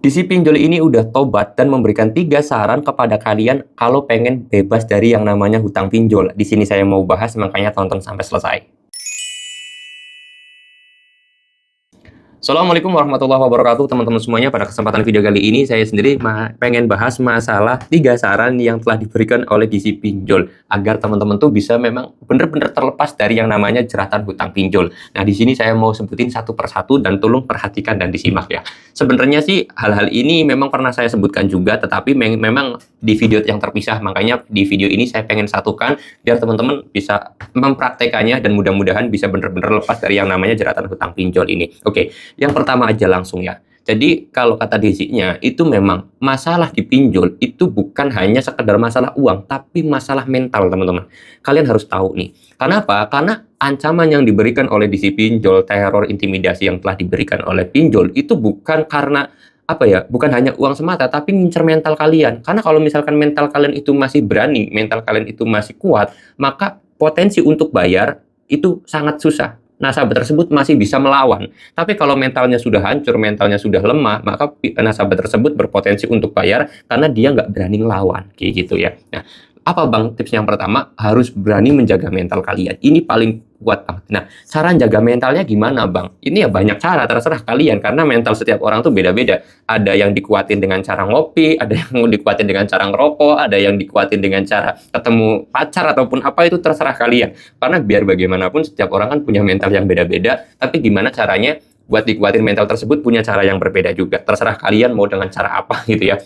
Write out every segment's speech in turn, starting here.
Si pinjol ini udah tobat dan memberikan 3 saran kepada kalian kalau pengen bebas dari yang namanya hutang pinjol. Di sini saya mau bahas, makanya tonton sampai selesai. Assalamualaikum warahmatullahi wabarakatuh teman-teman semuanya. Pada kesempatan video kali ini saya sendiri pengen bahas masalah 3 saran yang telah diberikan oleh si pinjol agar teman-teman tuh bisa memang benar-benar terlepas dari yang namanya jeratan hutang pinjol. Nah, di sini saya mau sebutin satu persatu dan tolong perhatikan dan disimak ya. Sebenarnya sih hal-hal ini memang pernah saya sebutkan juga, tetapi memang di video yang terpisah. Makanya di video ini saya pengen satukan biar teman-teman bisa mempraktekannya dan mudah-mudahan bisa benar-benar lepas dari yang namanya jeratan hutang pinjol ini. Oke. Yang pertama aja langsung ya. Jadi kalau kata Desi-nya itu memang masalah di pinjol itu bukan hanya sekedar masalah uang, tapi masalah mental teman-teman. Kalian harus tahu nih. Kenapa? Karena ancaman yang diberikan oleh si pinjol, teror, intimidasi yang telah diberikan oleh pinjol itu bukan karena bukan hanya uang semata, tapi ngincer mental kalian. Karena kalau misalkan mental kalian itu masih berani, mental kalian itu masih kuat, maka potensi untuk bayar itu sangat susah. Nasabah tersebut masih bisa melawan. Tapi kalau mentalnya sudah hancur, mentalnya sudah lemah, maka nasabah tersebut berpotensi untuk bayar karena dia nggak berani ngelawan, kayak gitu ya. Nah, apa Bang tips yang pertama? Harus berani menjaga mental kalian. Ini paling kuat Bang. Nah, cara jaga mentalnya gimana Bang? Ini ya banyak cara, terserah kalian karena mental setiap orang tuh beda-beda. Ada yang dikuatin dengan cara ngopi, ada yang dikuatin dengan cara ngerokok, ada yang dikuatin dengan cara ketemu pacar ataupun apa, itu terserah kalian. Karena biar bagaimanapun setiap orang kan punya mental yang beda-beda, tapi gimana caranya buat dikuatin mental tersebut punya cara yang berbeda juga. Terserah kalian mau dengan cara apa gitu ya.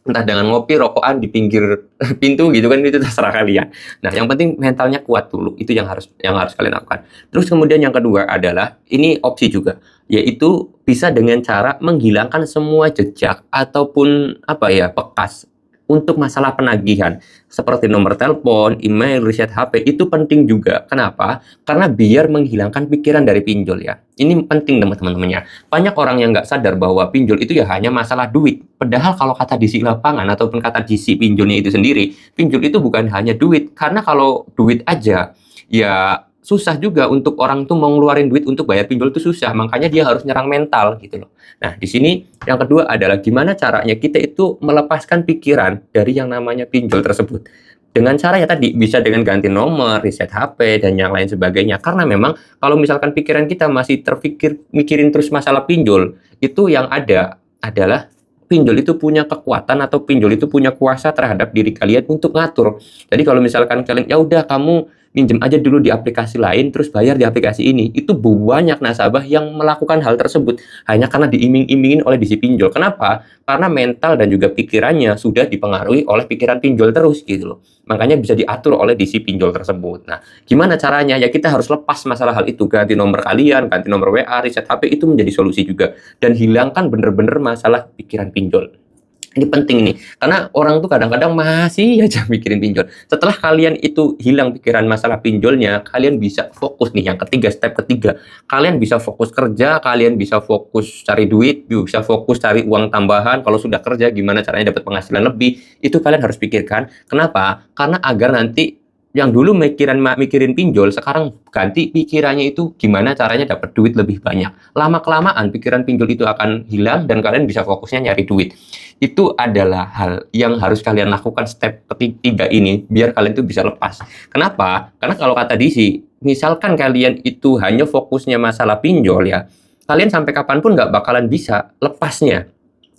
Entah dengan ngopi, rokokan di pinggir pintu gitu kan, itu terserah kalian. Nah, yang penting mentalnya kuat dulu. Itu yang harus kalian lakukan. Terus kemudian yang kedua adalah ini opsi juga, yaitu bisa dengan cara menghilangkan semua jejak ataupun bekas untuk masalah penagihan seperti nomor telepon, email, riset HP itu penting juga. Kenapa? Karena biar menghilangkan pikiran dari pinjol ya. Ini penting teman-temannya. Banyak orang yang nggak sadar bahwa pinjol itu ya hanya masalah duit. Padahal kalau kata di lapangan ataupun kata di pinjolnya itu sendiri, pinjol itu bukan hanya duit. Karena kalau duit aja ya susah juga untuk orang tuh mau ngeluarin duit untuk bayar pinjol, itu susah. Makanya dia harus nyerang mental gitu loh. Nah, di sini yang kedua adalah gimana caranya kita itu melepaskan pikiran dari yang namanya pinjol tersebut. Dengan cara ya tadi, bisa dengan ganti nomor, reset HP, dan yang lain sebagainya. Karena memang kalau misalkan pikiran kita masih mikirin terus masalah pinjol, itu yang ada adalah pinjol itu punya kekuatan atau pinjol itu punya kuasa terhadap diri kalian untuk ngatur. Jadi kalau misalkan kalian, ya udah kamu minjem aja dulu di aplikasi lain, terus bayar di aplikasi ini. Itu banyak nasabah yang melakukan hal tersebut hanya karena diiming-imingin oleh si pinjol. Kenapa? Karena mental dan juga pikirannya sudah dipengaruhi oleh pikiran pinjol terus gitu loh. Makanya bisa diatur oleh si pinjol tersebut. Nah, gimana caranya? Ya kita harus lepas masalah hal itu. Ganti nomor kalian, ganti nomor WA, reset HP, itu menjadi solusi juga. Dan hilangkan bener-bener masalah pikiran pinjol. Ini penting nih, karena orang tuh kadang-kadang masih aja mikirin pinjol. Setelah kalian itu hilang pikiran masalah pinjolnya, kalian bisa fokus nih, yang ketiga, step ketiga. Kalian bisa fokus kerja, kalian bisa fokus cari duit, bisa fokus cari uang tambahan. Kalau sudah kerja, gimana caranya dapat penghasilan lebih? Itu kalian harus pikirkan. Kenapa? Karena agar nanti yang dulu mikirin pinjol, sekarang ganti pikirannya itu gimana caranya dapat duit lebih banyak. Lama-kelamaan pikiran pinjol itu akan hilang dan kalian bisa fokusnya nyari duit. Itu adalah hal yang harus kalian lakukan step ketiga ini biar kalian itu bisa lepas. Kenapa? Karena kalau kata Desi, misalkan kalian itu hanya fokusnya masalah pinjol ya, kalian sampai kapanpun nggak bakalan bisa lepasnya.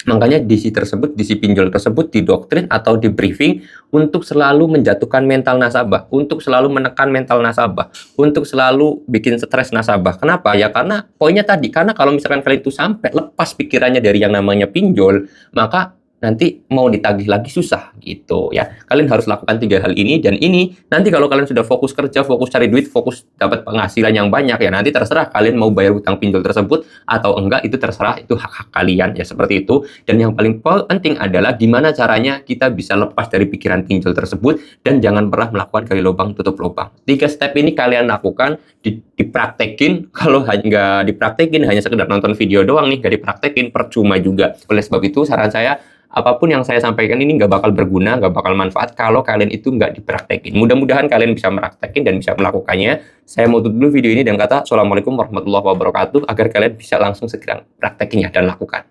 Makanya di si pinjol tersebut didoktrin atau di briefing untuk selalu menjatuhkan mental nasabah, untuk selalu menekan mental nasabah, untuk selalu bikin stres nasabah. Kenapa? Ya karena poinnya tadi, karena kalau misalkan kalian itu sampai lepas pikirannya dari yang namanya pinjol, maka nanti mau ditagih lagi susah gitu ya. Kalian harus lakukan 3 hal ini, dan ini nanti kalau kalian sudah fokus kerja, fokus cari duit, fokus dapat penghasilan yang banyak ya, nanti terserah kalian mau bayar hutang pinjol tersebut atau enggak, itu terserah, itu hak-hak kalian ya, seperti itu. Dan yang paling penting adalah gimana caranya kita bisa lepas dari pikiran pinjol tersebut dan jangan pernah melakukan gali lubang tutup lubang. 3 step ini kalian lakukan, dipraktekin. Kalau nggak dipraktekin, hanya sekedar nonton video doang nih, nggak dipraktekin, percuma juga. Oleh sebab itu saran saya, apapun yang saya sampaikan ini nggak bakal berguna, nggak bakal manfaat kalau kalian itu nggak dipraktekin. Mudah-mudahan kalian bisa meraktekin dan bisa melakukannya. Saya mau tutup dulu video ini dan kata Assalamualaikum warahmatullahi wabarakatuh, agar kalian bisa langsung segera praktekinnya dan lakukan.